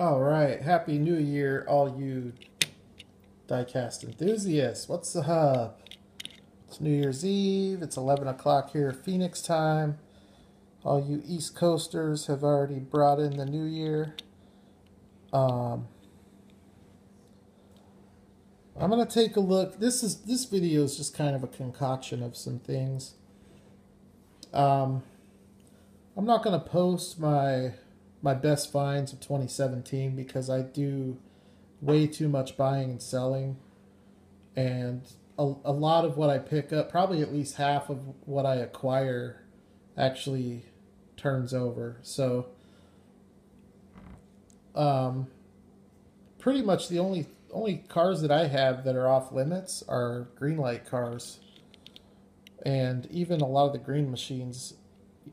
All right, Happy New Year, all you diecast enthusiasts. What's the hub? It's New Year's Eve. It's 11 o'clock here, Phoenix time. All you East Coasters have already brought in the New Year. Um, I'm gonna take a look. This video is just kind of a concoction of some things. Um, I'm not gonna post my best finds of 2017 because I do way too much buying and selling, and a lot of what I pick up, probably at least half of what I acquire, actually turns over. So, um, pretty much the only cars that I have that are off limits are green light cars, and even a lot of the green machines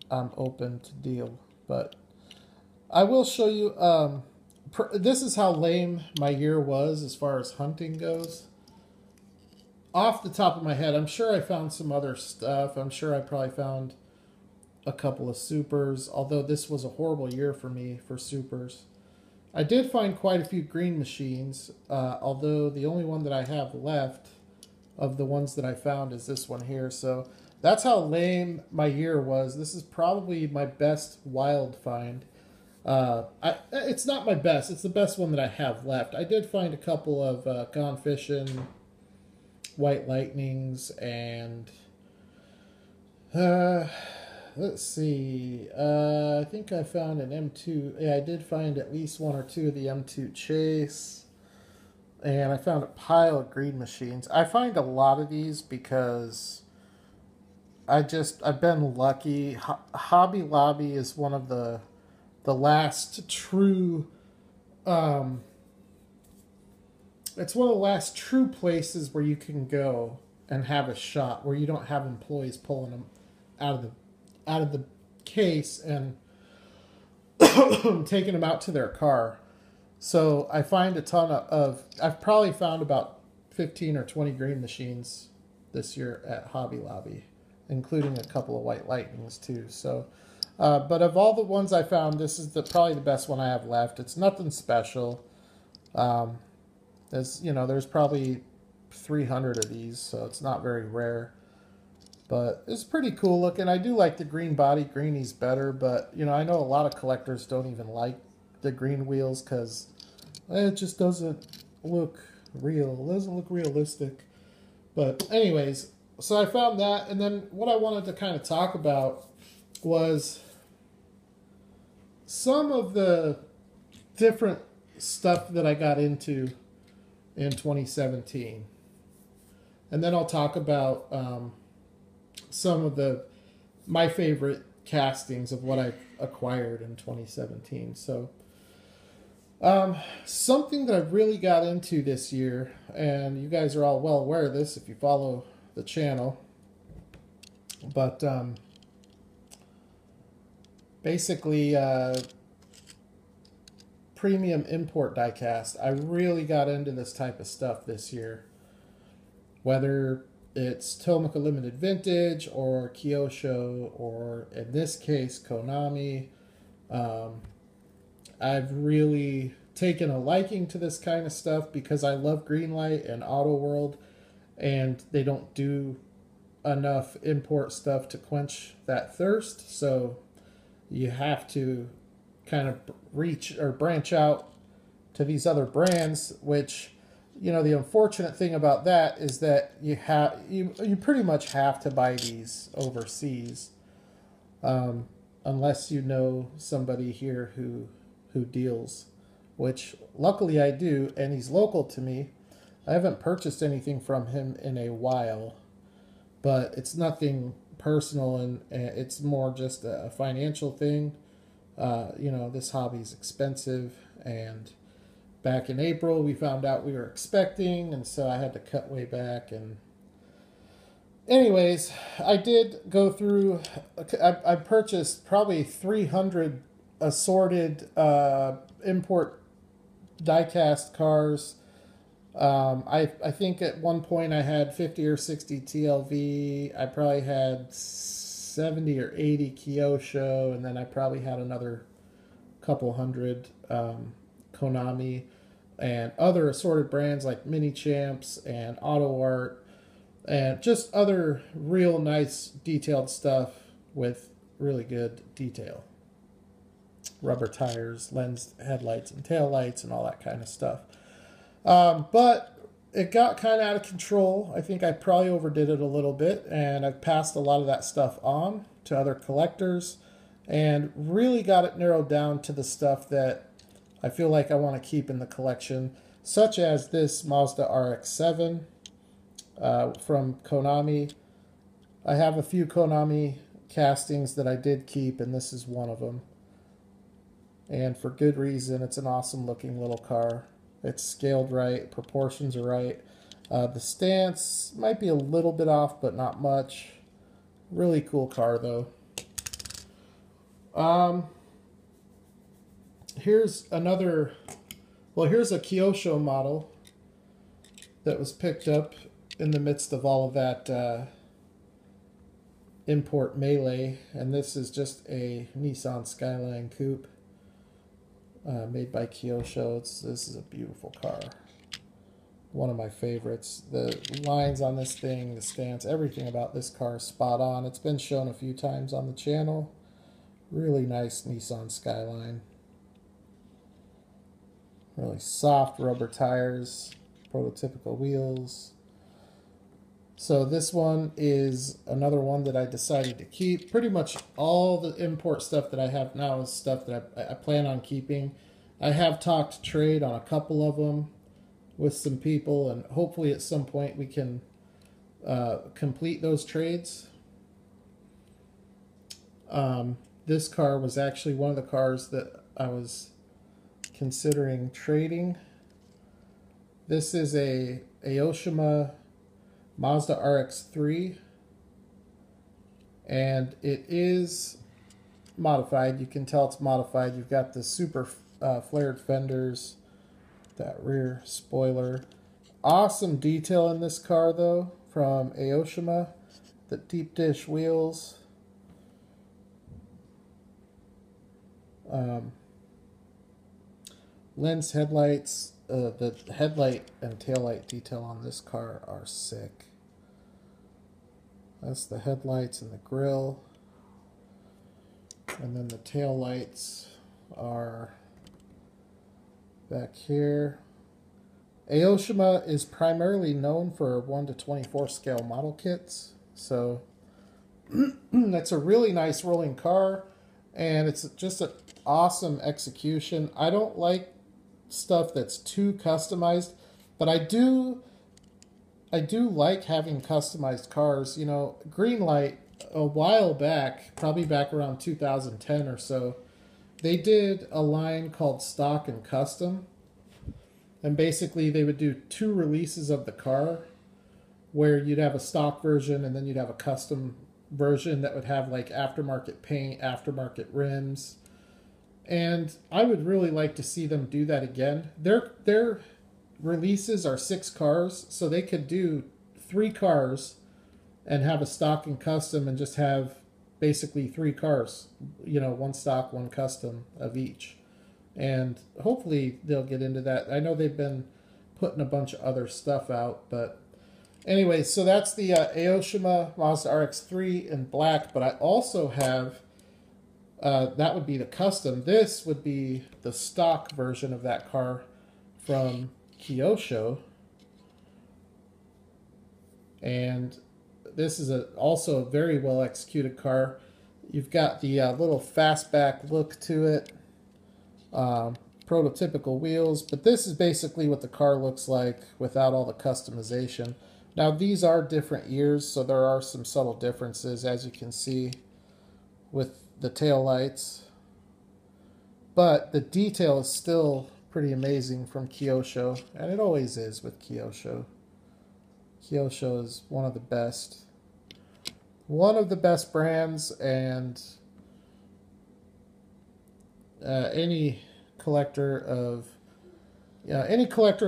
I'm open to deal. But I will show you. This is how lame my year was as far as hunting goes. Off the top of my head, I'm sure I found some other stuff. I'm sure I probably found a couple of supers, although this was a horrible year for me for supers. I did find quite a few green machines, although the only one that I have left of the ones that I found is this one here. So that's how lame my year was. This is probably my best wild find. It's not my best. It's the best one that I have left. I did find a couple of Gone Fishing White Lightnings and let's see. I think I found an M2. Yeah, I did find at least one or two of the M2 Chase, and I found a pile of green machines. I find a lot of these because I've been lucky. Hobby Lobby is one of the last true. It's one of the last true places where you can go and have a shot, where you don't have employees pulling them out of the case and taking them out to their car. So I find a ton of I've probably found about 15 or 20 green machines this year at Hobby Lobby, including a couple of White Lightnings too. So, but of all the ones I found, this is probably the best one I have left. It's nothing special. There's probably 300 of these, so it's not very rare. But it's pretty cool looking. I do like the green body greenies better, but I know a lot of collectors don't even like the green wheels because it just doesn't look real. It doesn't look realistic. But anyways, so I found that, and then what I wanted to kind of talk about was some of the different stuff that I got into in 2017. And then I'll talk about some of my favorite castings of what I acquired in 2017. So something that I really got into this year, and you guys are all well aware of this if you follow the channel, but basically premium import diecast. I really got into this type of stuff this year, whether it's Tomica Limited Vintage or Kyosho, or in this case Konami. I've really taken a liking to this kind of stuff because I love Greenlight and Auto World, and they don't do enough import stuff to quench that thirst. So you have to kind of reach or branch out to these other brands, which the unfortunate thing about that is that you pretty much have to buy these overseas, unless you know somebody here who deals, which luckily I do, and he's local to me. I haven't purchased anything from him in a while, but it's nothing personal, and it's more just a financial thing. This hobby is expensive, and back in April we found out we were expecting, and so I had to cut way back. And anyways, I did go through, I purchased probably 300 assorted import diecast cars. I think at one point I had 50 or 60 TLV. I probably had 70 or 80 Kyosho, and then I probably had another couple hundred Konami, and other assorted brands like Mini Champs and Auto Art, and just other real nice detailed stuff with really good detail. Rubber tires, lens, headlights, and tail lights, and all that kind of stuff. But it got kind of out of control. I think I probably overdid it a little bit, and I've passed a lot of that stuff on to other collectors and really got it narrowed down to the stuff that I feel like I want to keep in the collection, such as this Mazda RX-7 from Konami. I have a few Konami castings that I did keep, and this is one of them. And for good reason. It's an awesome looking little car. It's scaled right, proportions are right. The stance might be a little bit off, but not much. Really cool car though. Here's another, well, here's a Kyosho model that was picked up in the midst of all of that import melee, and this is just a Nissan Skyline Coupe made by Kyosho. This is a beautiful car. One of my favorites. The lines on this thing, the stance, everything about this car is spot on. It's been shown a few times on the channel. Really nice Nissan Skyline. Really soft rubber tires, prototypical wheels. So this one is another one that I decided to keep. Pretty much all the import stuff that I have now is stuff that I plan on keeping. I have talked trade on a couple of them with some people, and hopefully at some point we can complete those trades. This car was actually one of the cars that I was considering trading. This is a Aoshima Mazda RX-3, and it is modified. You can tell it's modified. You've got the super flared fenders, that rear spoiler. Awesome detail in this car though from Aoshima. The deep dish wheels. Lens headlights. The headlight and taillight detail on this car are sick. That's the headlights and the grille. And then the tail lights are back here. Aoshima is primarily known for 1/24 scale model kits. So that's a really nice rolling car, and it's just an awesome execution. I don't like stuff that's too customized, but I do like having customized cars. You know, Greenlight a while back, probably back around 2010 or so, they did a line called Stock and Custom, and basically they would do 2 releases of the car where you'd have a stock version and then you'd have a custom version that would have like aftermarket paint, aftermarket rims. And I would really like to see them do that again. Their releases are 6 cars, so they could do 3 cars and have a stock and custom and just have basically 3 cars, you know, 1 stock, 1 custom of each. And hopefully they'll get into that. I know they've been putting a bunch of other stuff out, but anyway, so that's the Aoshima Mazda RX-3 in black, but I also have that would be the custom. This would be the stock version of that car from Kyosho. And this is also a very well executed car. You've got the little fastback look to it. Prototypical wheels. But this is basically what the car looks like without all the customization. Now these are different years, so there are some subtle differences, as you can see with the tail lights, but the detail is still pretty amazing from Kyosho, and it always is with Kyosho. Kyosho is one of the best brands, and any collector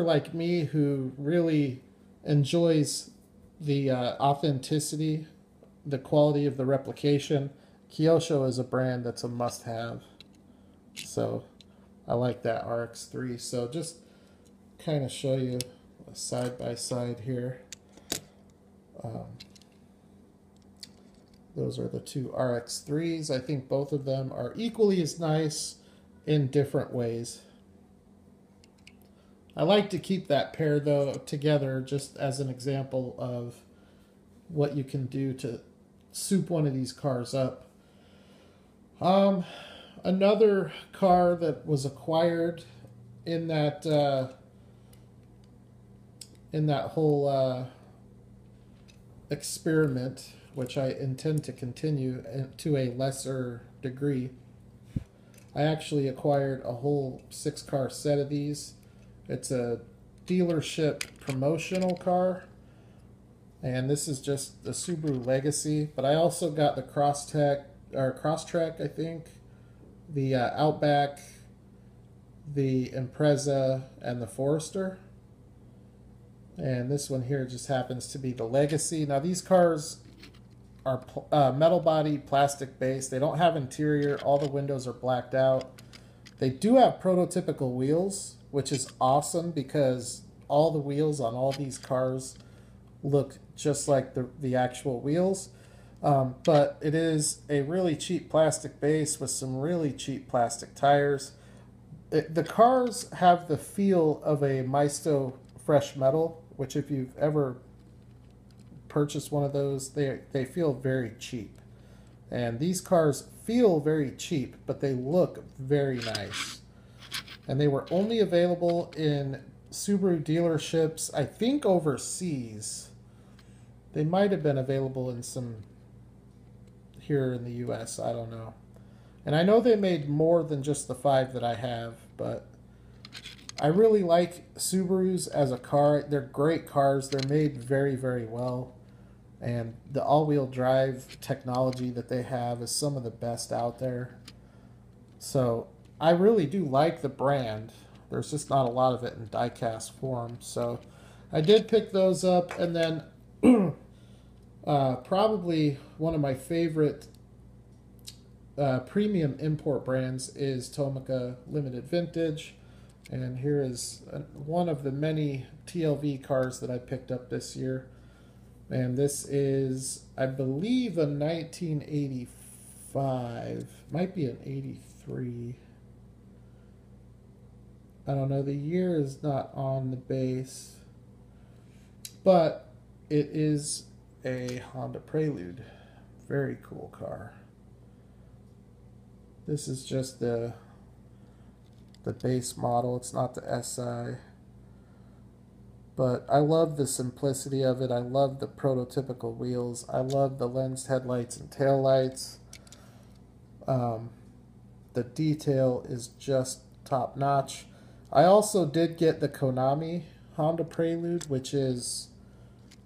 like me who really enjoys the authenticity, the quality of the replication, Kyosho is a brand that's a must-have. So I like that RX-3. So just kind of show you a side by side here. Those are the two RX-3s. I think both of them are equally as nice in different ways. I like to keep that pair though together just as an example of what you can do to soup one of these cars up. Another car that was acquired in that whole experiment, which I intend to continue to a lesser degree. I actually acquired a whole 6-car set of these. It's a dealership promotional car, and this is just the Subaru Legacy. But I also got the Crosstrek, I think, the Outback, the Impreza, and the Forester. And this one here just happens to be the Legacy. Now these cars are metal body, plastic base. They don't have interior. All the windows are blacked out. They do have prototypical wheels, which is awesome because all the wheels on all these cars look just like the actual wheels. But it is a really cheap plastic base with some really cheap plastic tires. The cars have the feel of a Maisto fresh metal, which if you've ever purchased one of those, they feel very cheap. And these cars feel very cheap, but they look very nice. And they were only available in Subaru dealerships, I think overseas. They might have been available in some here in the US, I don't know. And I know they made more than just the 5 that I have, but I really like Subarus as a car. They're great cars. They're made very, very well. And the all-wheel drive technology that they have is some of the best out there. So I really do like the brand. There's just not a lot of it in diecast form. So I did pick those up. And then probably one of my favorite premium import brands is Tomica Limited Vintage. And here is one of the many TLV cars that I picked up this year. And this is, I believe, a 1985. Might be an 83. I don't know. The year is not on the base. But it is a Honda Prelude. Very cool car. This is just the base model. It's not the SI. But I love the simplicity of it. I love the prototypical wheels. I love the lensed headlights and taillights. The detail is just top notch. I also did get the Konami Honda Prelude, which is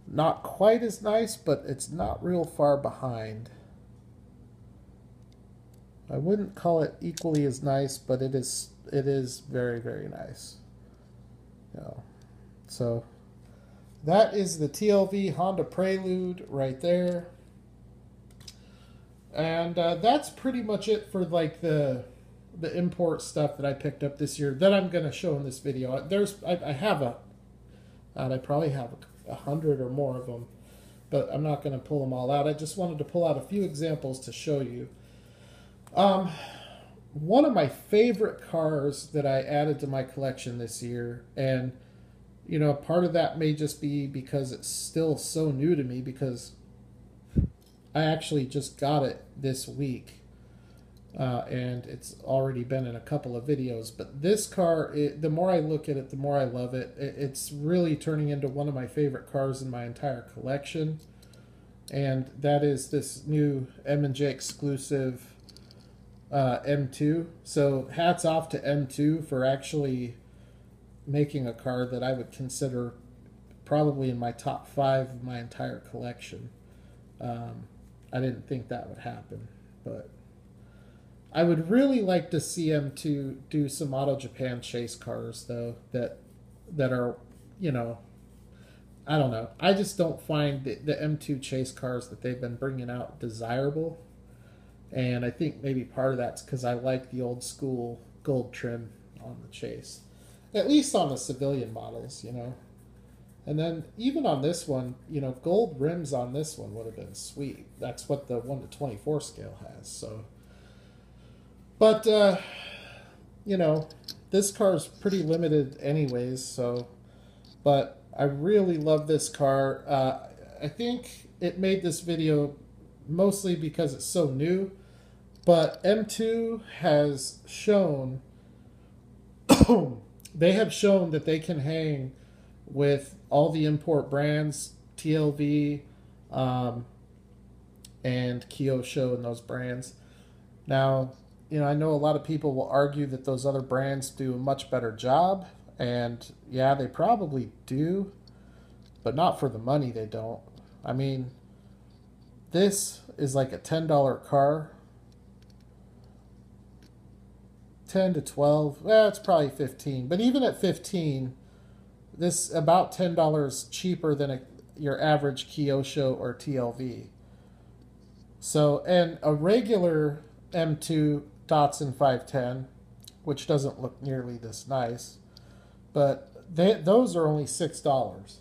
not quite as nice, but it's not real far behind. I wouldn't call it equally as nice, but it is very, very nice. So that is the TLV Honda Prelude right there. And that's pretty much it for like the import stuff that I picked up this year that I'm going to show in this video. I probably have 100 or more of them, but I'm not going to pull them all out. I just wanted to pull out a few examples to show you. One of my favorite cars that I added to my collection this year, and you know, part of that may just be because it's still so new to me, because I actually just got it this week, and it's already been in a couple of videos. But this car, the more I look at it, the more I love it. It's really turning into one of my favorite cars in my entire collection, and that is this new M&J exclusive M2. So hats off to M2 for actually making a car that I would consider probably in my top 5 of my entire collection. I didn't think that would happen, but I would really like to see M2 do some Auto Japan chase cars though, that are, you know, I don't know. I just don't find the M2 chase cars that they've been bringing out desirable. And I think maybe part of that's because I like the old school gold trim on the Chase, at least on the civilian models, you know. And then even on this one, you know, gold rims on this one would have been sweet. That's what the 1:24 scale has. So, but you know, this car's pretty limited anyways. So, but I really love this car. I think it made this video mostly because it's so new. But M2 has shown they have shown that they can hang with all the import brands, TLV, and Kyosho and those brands. Now, you know, I know a lot of people will argue that those other brands do a much better job, and yeah, they probably do, but not for the money they don't. I mean, this is like a $10 car. 10 to 12, well, it's probably 15, but even at 15, this is about $10 cheaper than your average Kyosho or TLV. So, and a regular M2 Datsun 510, which doesn't look nearly this nice, but those are only $6.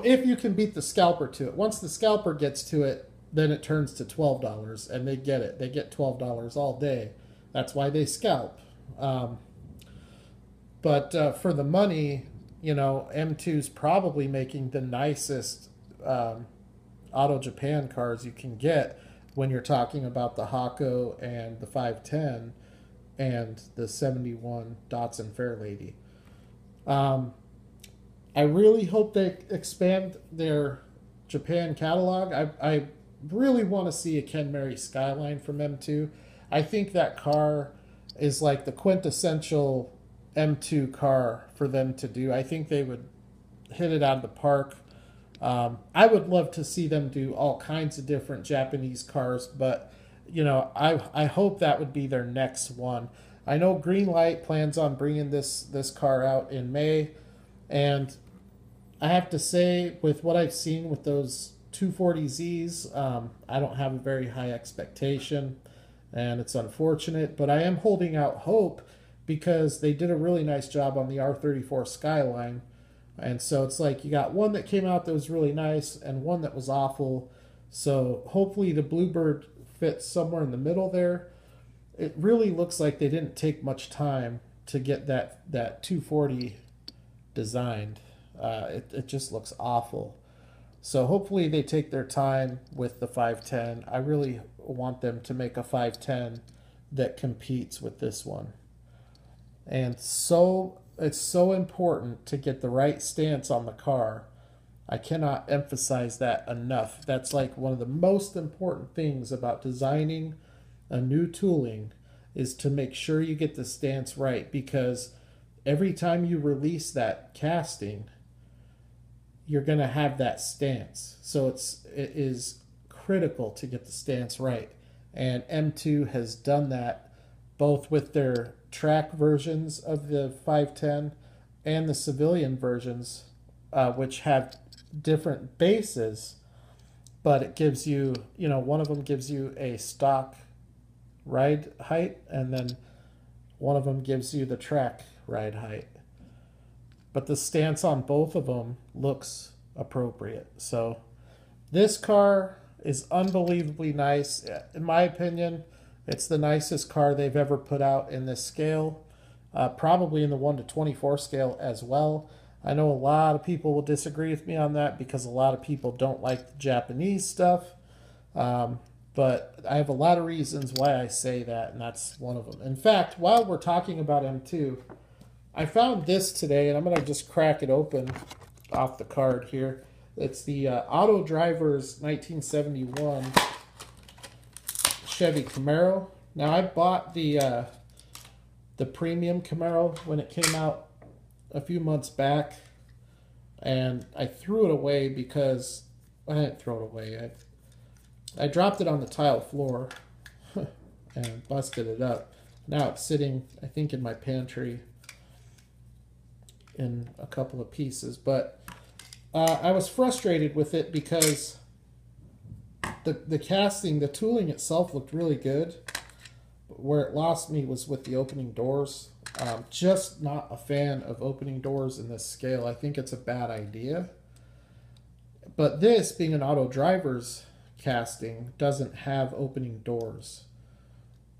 If you can beat the scalper to it. Once the scalper gets to it, then it turns to $12, and they get it. They get $12 all day. That's why they scalp. But for the money, you know, M2's probably making the nicest Auto Japan cars you can get when you're talking about the Hako and the 510 and the 71 Datsun Fairlady. I really hope they expand their Japan catalog. I really want to see a Ken Mary Skyline from M2. I think that car is like the quintessential M2 car for them to do. I think they would hit it out of the park. I would love to see them do all kinds of different Japanese cars, but you know, I hope that would be their next one. I know Greenlight plans on bringing this car out in May, and I have to say, with what I've seen with those 240Zs, I don't have a very high expectation. And it's unfortunate, but I am holding out hope because they did a really nice job on the R34 Skyline. And so it's like you got one that came out that was really nice and one that was awful. So hopefully the Bluebird fits somewhere in the middle there. It really looks like they didn't take much time to get that 240 designed. It just looks awful. So hopefully they take their time with the 510. I really want them to make a 510 that competes with this one. And so it's so important to get the right stance on the car. I cannot emphasize that enough. That's like one of the most important things about designing a new tooling is to make sure you get the stance right, because every time you release that casting, you're going to have that stance. So it is critical to get the stance right. And M2 has done that both with their track versions of the 510 and the civilian versions, which have different bases, but it gives you, you know, one of them gives you a stock ride height, and then one of them gives you the track ride height. But the stance on both of them looks appropriate. So this car is unbelievably nice. In my opinion, it's the nicest car they've ever put out in this scale, probably in the 1:24 scale as well. I know a lot of people will disagree with me on that because a lot of people don't like the Japanese stuff. But I have a lot of reasons why I say that, and that's one of them. In fact, while we're talking about M2, I found this today, and I'm going to just crack it open off the card here. It's the Auto Drivers 1971 Chevy Camaro. Now, I bought the premium Camaro when it came out a few months back, and I threw it away because I didn't throw it away. I dropped it on the tile floor and busted it up. Now it's sitting, I think, in my pantry in a couple of pieces. But I was frustrated with it because the casting, the tooling itself looked really good. Where it lost me was with the opening doors. Just not a fan of opening doors in this scale. I think it's a bad idea. But this, being an auto driver's casting, doesn't have opening doors.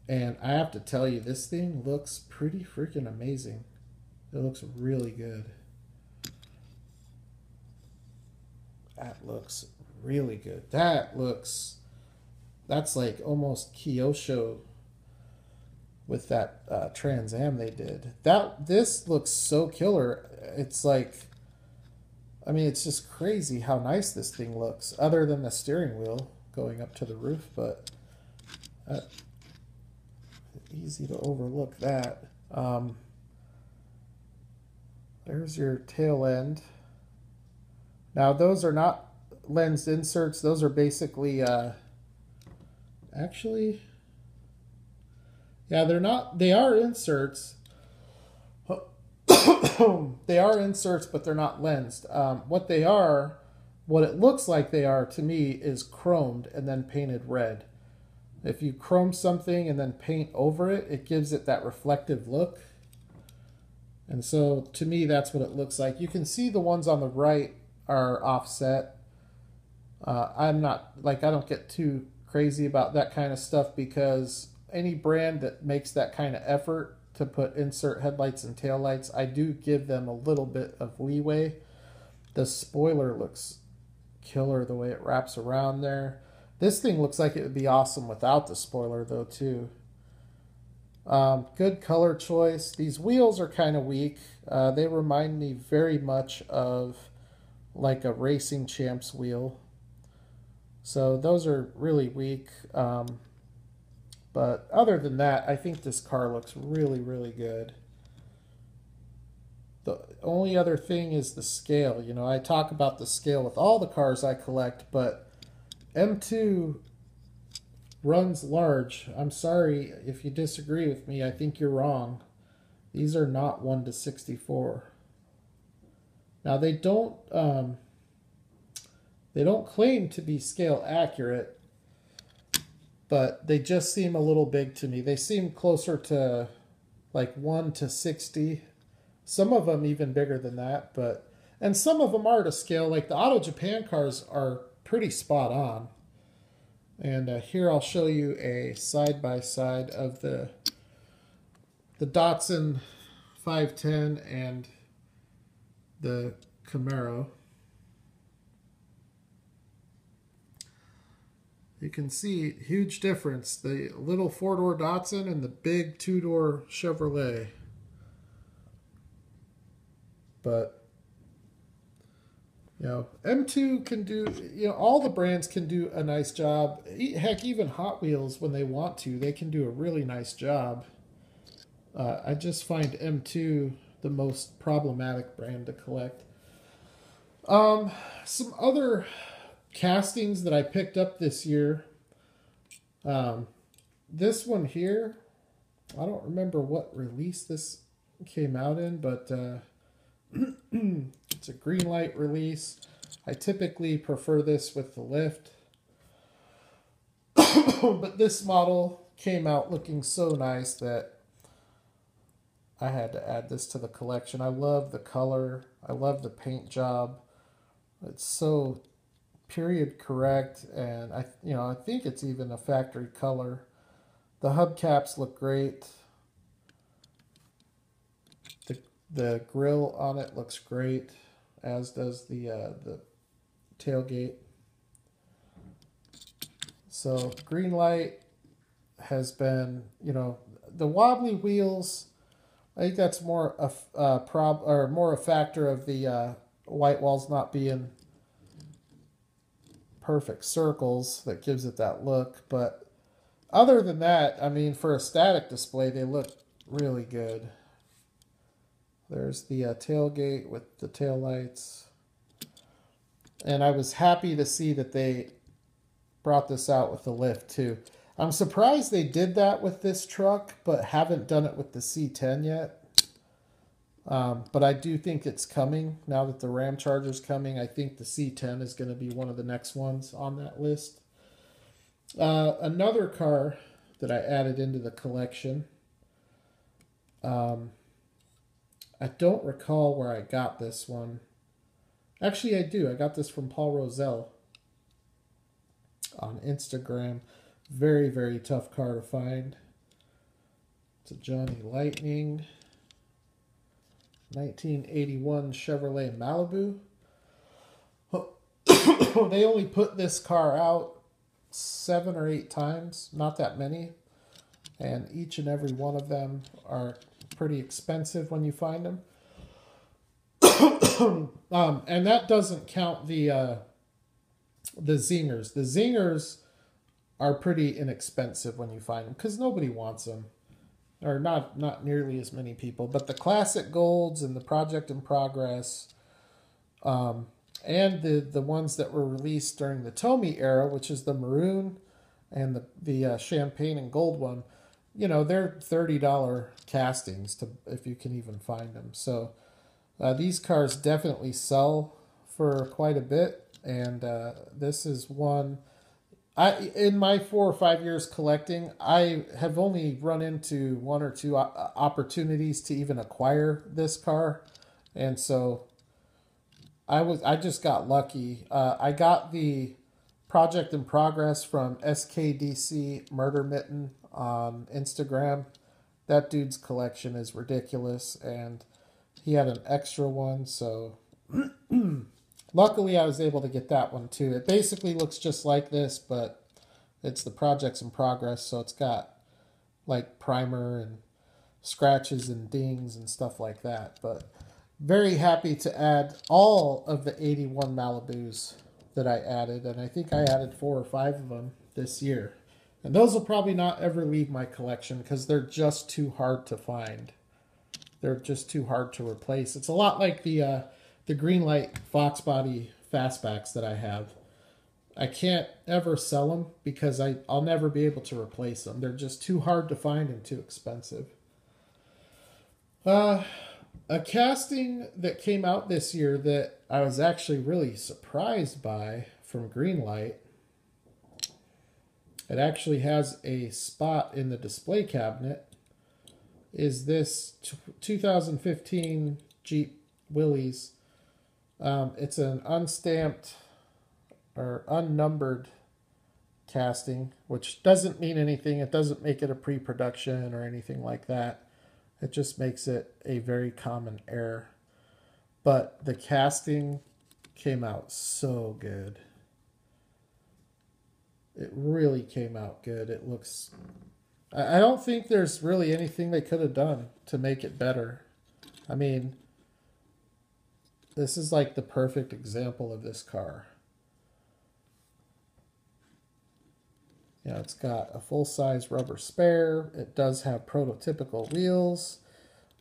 And I have to tell you, this thing looks pretty freaking amazing. It looks really good. That looks really good. That's like almost Kyosho with that Trans Am they did. This looks so killer. It's like, I mean, it's just crazy how nice this thing looks, other than the steering wheel going up to the roof, but easy to overlook that. There's your tail end. Now, those are not lens inserts. Those are basically, actually, yeah, they're not, they are inserts. They are inserts, but they're not lensed. What they are, what it looks like they are to me, is chromed and then painted red. If you chrome something and then paint over it, it gives it that reflective look. And so to me, that's what it looks like. You can see the ones on the right are offset. I'm not, like, I don't get too crazy about that kind of stuff, because any brand that makes that kind of effort to put insert headlights and taillights, I do give them a little bit of leeway. The spoiler looks killer the way it wraps around there. This thing looks like it would be awesome without the spoiler though too. Good color choice. These wheels are kind of weak. They remind me very much of like a Racing Champs wheel. So those are really weak. But other than that, I think this car looks really, really good. The only other thing is the scale. You know, I talk about the scale with all the cars I collect, but M2 runs large. I'm sorry if you disagree with me. I think you're wrong. These are not 1:64. Now they don't claim to be scale accurate, but they just seem a little big to me. They seem closer to like 1:60. Some of them even bigger than that, and some of them are to scale. Like the Auto Japan cars are pretty spot on. And here I'll show you a side-by-side of the Datsun 510 and the Camaro. You can see huge difference. The little four-door Datsun and the big two-door Chevrolet. But, you know, M2 can do, you know, all the brands can do a nice job. Heck, even Hot Wheels, when they want to, they can do a really nice job. I just find M2 the most problematic brand to collect. Some other castings that I picked up this year. This one here, I don't remember what release this came out in, but it's a green light release. I typically prefer this with the lift. But this model came out looking so nice that I had to add this to the collection. I love the color. I love the paint job. It's so period correct, and I think it's even a factory color. The hubcaps look great. The grill on it looks great, as does the tailgate. So green light has been, you know, the wobbly wheels. I think that's more a factor of the white walls not being perfect circles that gives it that look. But other than that, I mean, for a static display, they look really good. There's the tailgate with the taillights. And I was happy to see that they brought this out with the lift too. I'm surprised they did that with this truck, but haven't done it with the C10 yet. But I do think it's coming. Now that the Ram Charger's coming, I think the C10 is going to be one of the next ones on that list. Another car that I added into the collection. I don't recall where I got this one. Actually, I do. I got this from Paul Roselle on Instagram. Very, very tough car to find. It's a Johnny Lightning 1981 Chevrolet Malibu. They only put this car out 7 or 8 times, not that many. And each and every one of them are pretty expensive when you find them. And that doesn't count the zingers. The zingers are pretty inexpensive when you find them because nobody wants them, or not nearly as many people. But the classic golds and the project in progress, and the ones that were released during the Tomy era, which is the maroon and the champagne and gold one, you know, they're $30 castings to if you can even find them. So these cars definitely sell for quite a bit, and this is one. In my 4 or 5 years collecting, I have only run into 1 or 2 opportunities to even acquire this car, and so I just got lucky. I got the project in progress from SKDC Murder Mitten on Instagram. That dude's collection is ridiculous, and he had an extra one, so luckily I was able to get that one too. It basically looks just like this, but it's the projects in progress, so it's got like primer and scratches and dings and stuff like that. But very happy to add all of the 81 Malibus that I added, and I think I added 4 or 5 of them this year. And those will probably not ever leave my collection because they're just too hard to find. They're just too hard to replace. It's a lot like the Greenlight Fox Body Fastbacks that I have. I can't ever sell them because I'll never be able to replace them. They're just too hard to find and too expensive. A casting that came out this year that I was actually really surprised by from Greenlight. It actually has a spot in the display cabinet. Is this 2015 Jeep Willys. It's an unstamped or unnumbered casting, which doesn't mean anything. It doesn't make it a pre-production or anything like that. It just makes it a very common error. But the casting came out so good. It really came out good. It looks... I don't think there's really anything they could have done to make it better. I mean, this is like the perfect example of this car. Yeah, it's got a full-size rubber spare. It does have prototypical wheels.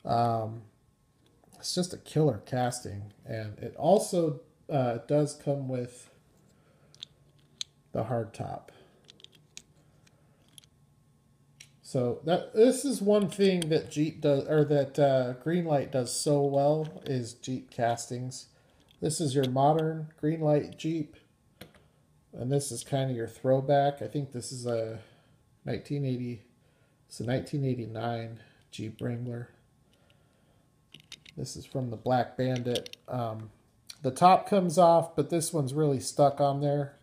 It's just a killer casting. And it also does come with the hardtop. So this is one thing that Jeep does, or that Greenlight does so well, is Jeep castings. This is your modern Greenlight Jeep, and this is kind of your throwback. I think this is a 1980. It's a 1989 Jeep Wrangler. This is from the Black Bandit. The top comes off, but this one's really stuck on there.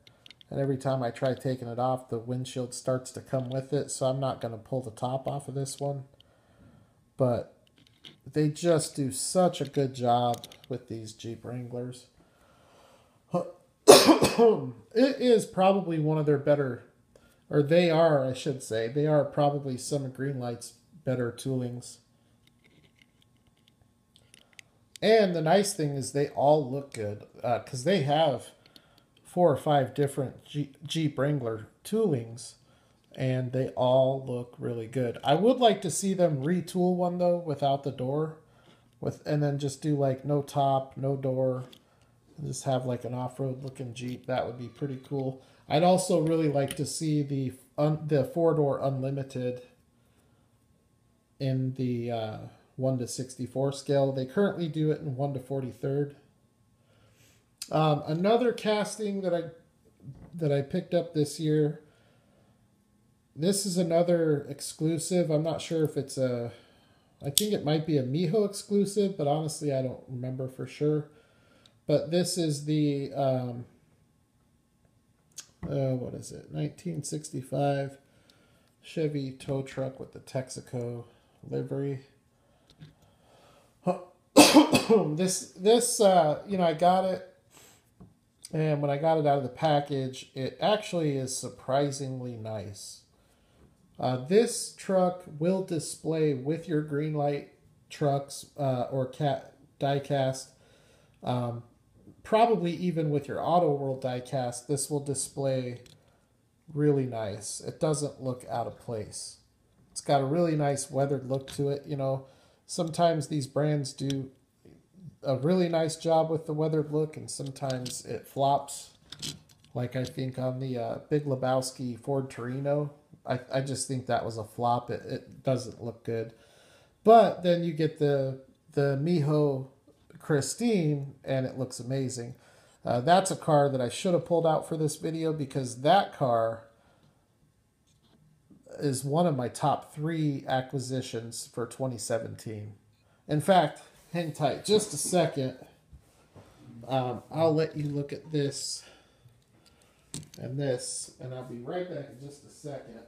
And every time I try taking it off, the windshield starts to come with it. So I'm not going to pull the top off of this one. But they just do such a good job with these Jeep Wranglers. It is probably one of their better, or they are, I should say, they are probably some of Greenlight's better toolings. And the nice thing is they all look good because they have 4 or 5 different Jeep Wrangler toolings, and they all look really good. I would like to see them retool one though without the door, and then just do like no top, no door, and just have like an off-road looking Jeep. That would be pretty cool. I'd also really like to see the 4-door Unlimited in the 1/64 scale. They currently do it in 1/43. Another casting that I picked up this year This is another exclusive. I'm not sure if it's a... I think it might be a Miho exclusive, but honestly, I don't remember for sure. But this is the... what is it? 1965 Chevy tow truck with the Texaco livery. this you know, I got it, and when I got it out of the package, it actually is surprisingly nice. This truck will display with your Greenlight trucks or Diecast, probably even with your Auto World Diecast. This will display really nice. It doesn't look out of place. It's got a really nice weathered look to it. You know, sometimes these brands do a really nice job with the weathered look, and sometimes it flops. Like I think on the Big Lebowski Ford Torino. I just think that was a flop. It doesn't look good. But then you get the Miho Christine, and it looks amazing. That's a car that I should have pulled out for this video, because that car is one of my top 3 acquisitions for 2017. In fact, hang tight just a second. I'll let you look at this and this, and I'll be right back in just a second.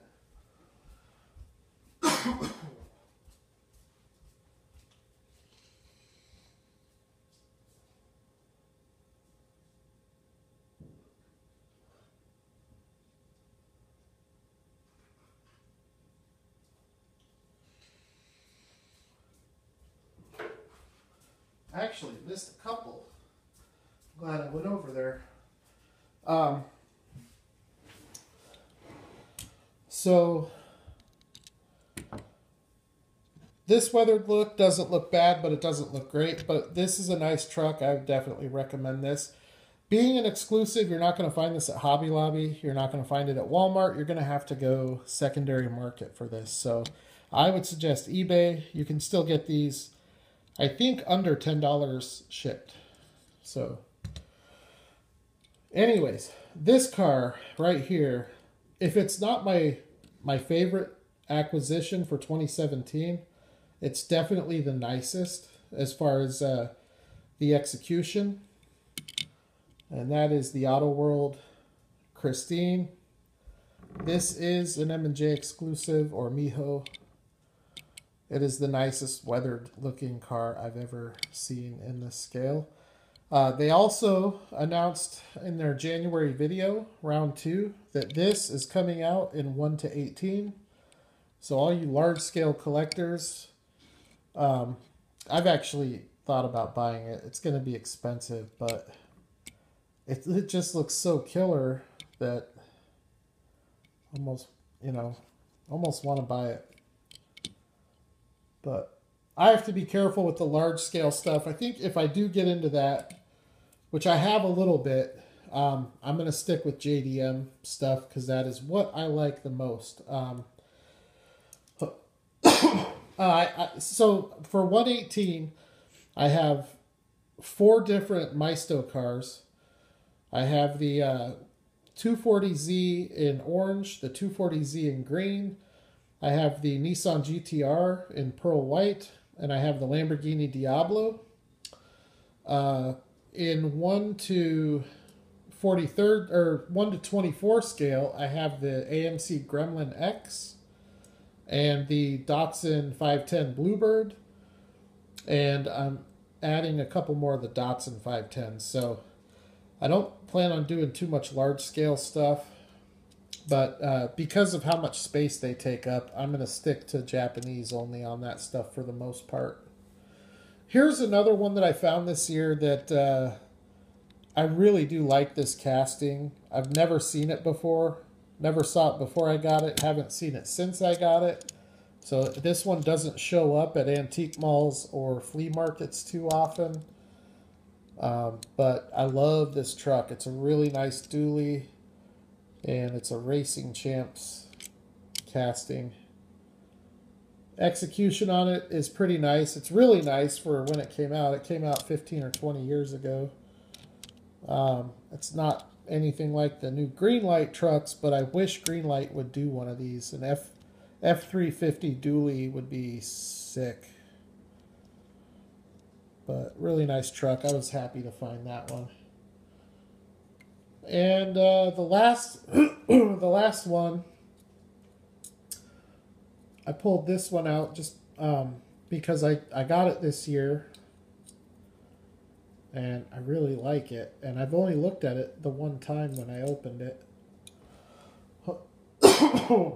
I actually missed a couple. Glad I went over there. So this weathered look doesn't look bad, but it doesn't look great. But this is a nice truck. I would definitely recommend this. Being an exclusive, you're not going to find this at Hobby Lobby. You're not going to find it at Walmart. You're going to have to go secondary market for this. So I would suggest eBay. You can still get these, I think, under $10 shipped. So anyways, this car right here, if it's not my favorite acquisition for 2017, it's definitely the nicest as far as the execution. And that is the Auto World Christine. This is an M&J exclusive, or Miho. It is the nicest weathered looking car I've ever seen in this scale. They also announced in their January video, round 2, that this is coming out in 1/18. So all you large scale collectors, I've actually thought about buying it. It's going to be expensive, but it just looks so killer that almost want to buy it. But I have to be careful with the large scale stuff. I think if I do get into that, which I have a little bit, I'm going to stick with JDM stuff, because that is what I like the most. So for 1/18, I have 4 different Maisto cars. I have the 240Z in orange, the 240Z in green. I have the Nissan GTR in pearl white, and I have the Lamborghini Diablo. In 1 to 43rd or 1 to 24 scale, I have the AMC Gremlin X and the Datsun 510 Bluebird, and I'm adding a couple more of the Datsun 510s. So I don't plan on doing too much large scale stuff, but because of how much space they take up, I'm going to stick to Japanese only on that stuff for the most part. Here's another one that I found this year that I really do like this casting. I've never seen it before. Never saw it before I got it. Haven't seen it since I got it. So this one doesn't show up at antique malls or flea markets too often. But I love this truck. It's a really nice dually, and it's a Racing Champs casting. Execution on it is pretty nice. It's really nice for when it came out. It came out 15 or 20 years ago. It's not anything like the new Greenlight trucks, but I wish Greenlight would do one of these. An F350 dually would be sick. But really nice truck. I was happy to find that one. And the last the last one, I pulled this one out just because I got it this year. And I really like it. And I've only looked at it the one time when I opened it.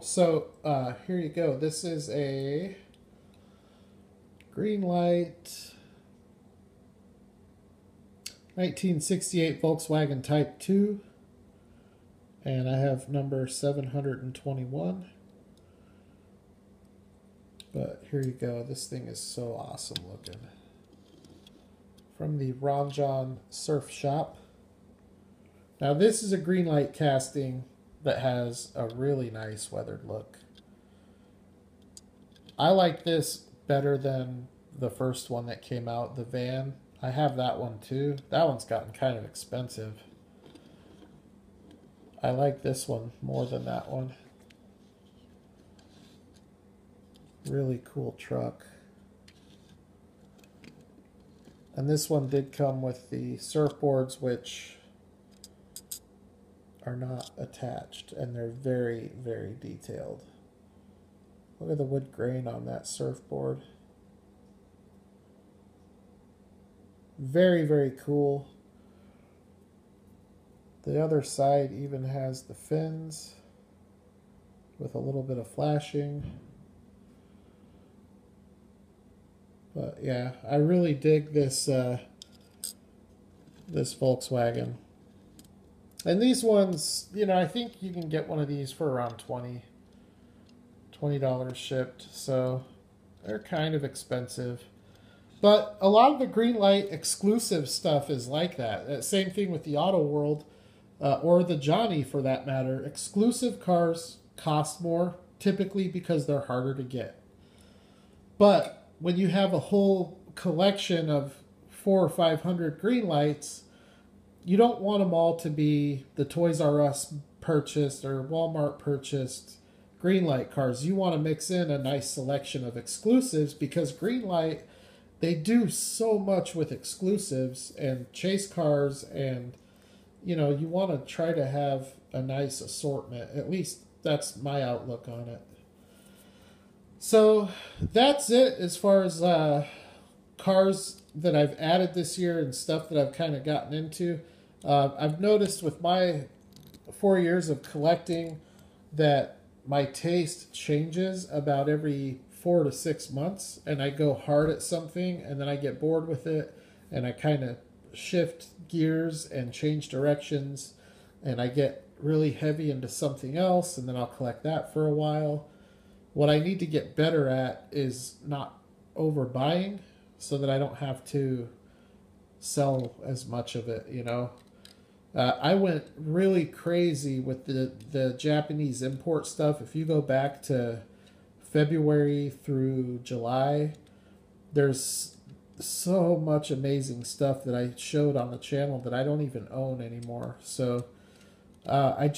So here you go. This is a Greenlight 1968 Volkswagen Type 2. And I have number 721. But here you go. This thing is so awesome looking. From the Ron John Surf Shop. Now this is a Greenlight casting that has a really nice weathered look. I like this better than the first one that came out, the van. I have that one too. That one's gotten kind of expensive. I like this one more than that one. Really cool truck. And this one did come with the surfboards, which are not attached, and they're very, very detailed. Look at the wood grain on that surfboard. Very, very cool. The other side even has the fins with a little bit of flashing. But yeah, I really dig this this Volkswagen. And these ones, you know, I think you can get one of these for around $20 shipped. So they're kind of expensive. But a lot of the Greenlight exclusive stuff is like that. Same thing with the Auto World, or the Johnny for that matter. Exclusive cars cost more, typically because they're harder to get. But when you have a whole collection of 400 or 500 Greenlights, you don't want them all to be the Toys R Us purchased or Walmart purchased Greenlight cars. You want to mix in a nice selection of exclusives, because Greenlight, they do so much with exclusives and chase cars, and you know, you want to try to have a nice assortment. At least that's my outlook on it. So that's it as far as cars that I've added this year and stuff that I've kind of gotten into. I've noticed with my 4 years of collecting that my taste changes about every 4 to 6 months, and I go hard at something and then I get bored with it and I kind of shift gears and change directions, and I get really heavy into something else, and then I'll collect that for a while. What I need to get better at is not overbuying so that I don't have to sell as much of it, you know. I went really crazy with the Japanese import stuff. If you go back to February through July, there's so much amazing stuff that I showed on the channel that I don't even own anymore. So I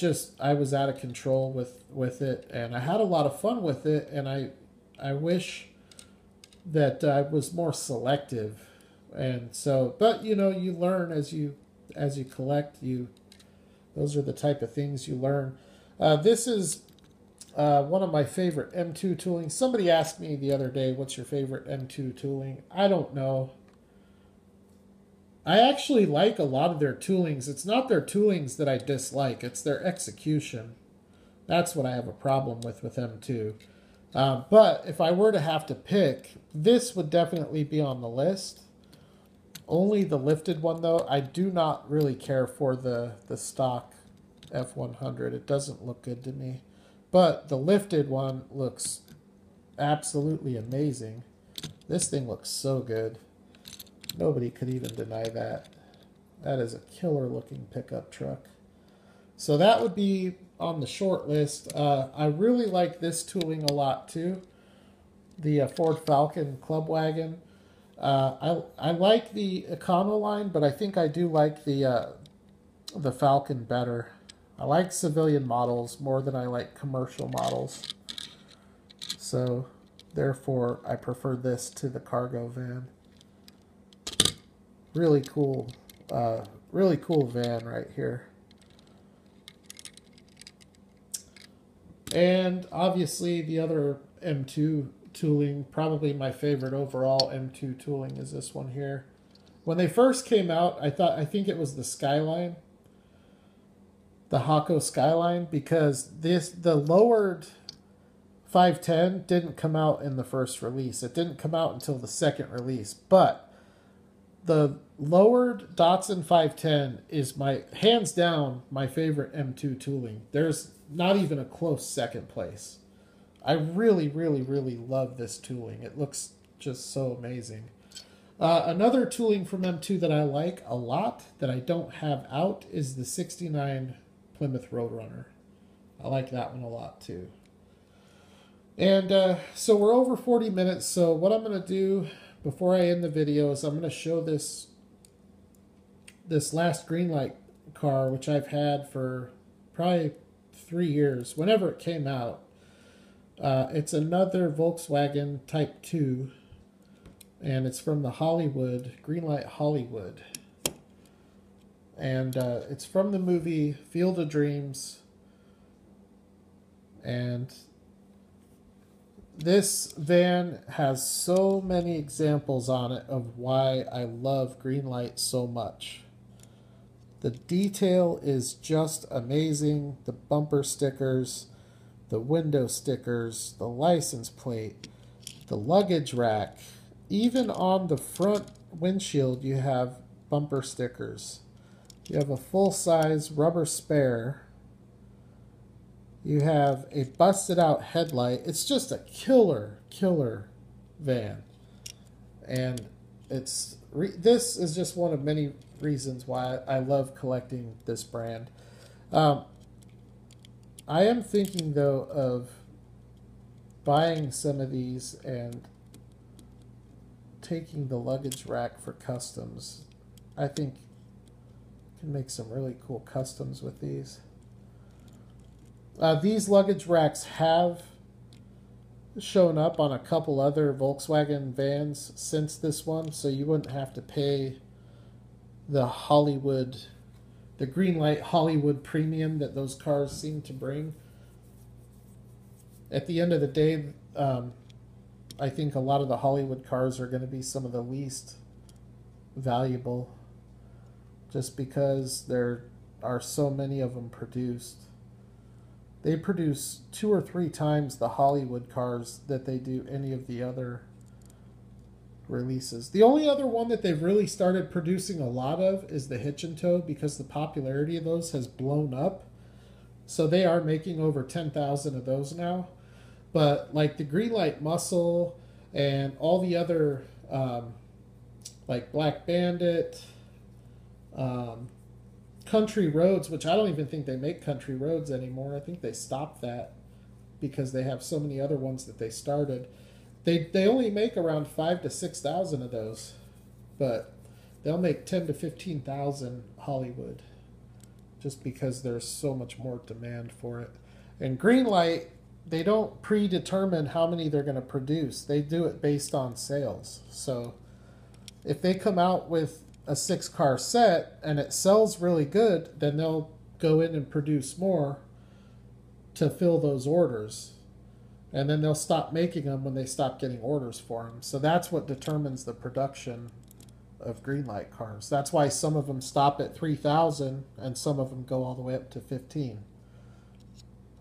was out of control with it, and I had a lot of fun with it, and I wish that I was more selective. And so, but you know, you learn as you collect. Those are the type of things you learn. This is one of my favorite M2 tooling. Somebody asked me the other day, what's your favorite M2 tooling? I don't know. I actually like a lot of their toolings. It's not their toolings that I dislike. It's their execution. That's what I have a problem with M2. But if I were to have to pick, this would definitely be on the list. Only the lifted one, though. I do not really care for the stock F100. It doesn't look good to me. But the lifted one looks absolutely amazing. This thing looks so good. Nobody could even deny that. That is a killer looking pickup truck. So that would be on the short list. I really like this tooling a lot too. The Ford Falcon Club Wagon. I like the Econoline, but I think I do like the the Falcon better. I like civilian models more than I like commercial models. So, therefore, I prefer this to the cargo van. Really cool van right here. And obviously the other M2 tooling, probably my favorite overall M2 tooling, is this one here. When they first came out, I think it was the Skyline, the Hako Skyline, because the lowered 510 didn't come out in the first release. It didn't come out until the second release, but the lowered Datsun 510 is my hands down my favorite M2 tooling. There's not even a close second place. I really, really, really love this tooling. It looks just so amazing. Another tooling from M2 that I like a lot that I don't have out is the 69 Plymouth Roadrunner. I like that one a lot too. And so we're over 40 minutes. So what I'm going to do before I end the video is I'm going to show this last Greenlight car, which I've had for probably 3 years, whenever it came out. It's another Volkswagen Type 2, and it's from the Hollywood, Greenlight Hollywood. And it's from the movie Field of Dreams. And this van has so many examples on it of why I love Greenlight so much. The detail is just amazing. The bumper stickers, the window stickers, the license plate, the luggage rack. Even on the front windshield you have bumper stickers. You have a full-size rubber spare. You have a busted out headlight. It's just a killer van. And this is just one of many reasons why I love collecting this brand. I am thinking, though, of buying some of these and taking the luggage rack for customs. I think you can make some really cool customs with these. These luggage racks have shown up on a couple other Volkswagen vans since this one, so you wouldn't have to pay the Greenlight Hollywood premium that those cars seem to bring. At the end of the day, I think a lot of the Hollywood cars are going to be some of the least valuable, just because there are so many of them produced. They produce 2 or 3 times the Hollywood cars that they do any of the other releases. The only other one that they've really started producing a lot of is the Hitch and Tow, because the popularity of those has blown up. So they are making over 10,000 of those now. But like the Greenlight Muscle and all the other, like Black Bandit, Country Roads, which I don't even think they make Country Roads anymore. I think they stopped that because they have so many other ones that they started. They only make around 5,000 to 6,000 of those, but they'll make 10,000 to 15,000 Hollywood, just because there's so much more demand for it. And Greenlight, they don't predetermine how many they're going to produce. They do it based on sales. So if they come out with a 6-car set and it sells really good, then they'll go in and produce more to fill those orders. And then they'll stop making them when they stop getting orders for them. So that's what determines the production of Greenlight cars. That's why some of them stop at 3,000 and some of them go all the way up to 15.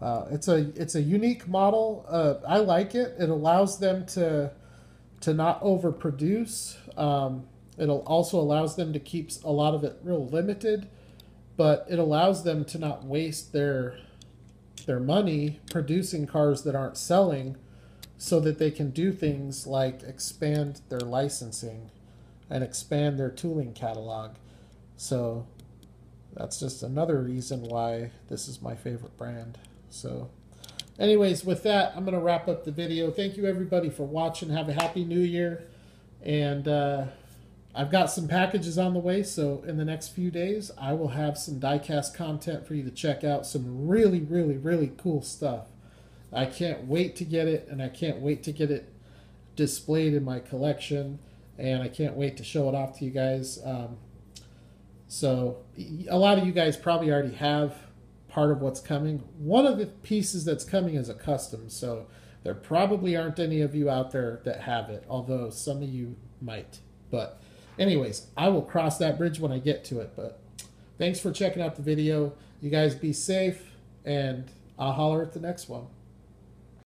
It's a unique model. I like it. It allows them to not overproduce. It also allows them to keep a lot of it real limited, but it allows them to not waste their money producing cars that aren't selling, so that they can do things like expand their licensing and expand their tooling catalog. So that's just another reason why this is my favorite brand. So anyways, with that, I'm going to wrap up the video. Thank you everybody for watching. Have a happy new year. And I've got some packages on the way, so in the next few days, I will have some diecast content for you to check out. Some really, really, really cool stuff. I can't wait to get it, and I can't wait to get it displayed in my collection, and I can't wait to show it off to you guys. So a lot of you guys probably already have part of what's coming. One of the pieces that's coming is a custom, so there probably aren't any of you out there that have it, although some of you might. But anyways, I will cross that bridge when I get to it. But thanks for checking out the video. You guys be safe, and I'll holler at the next one.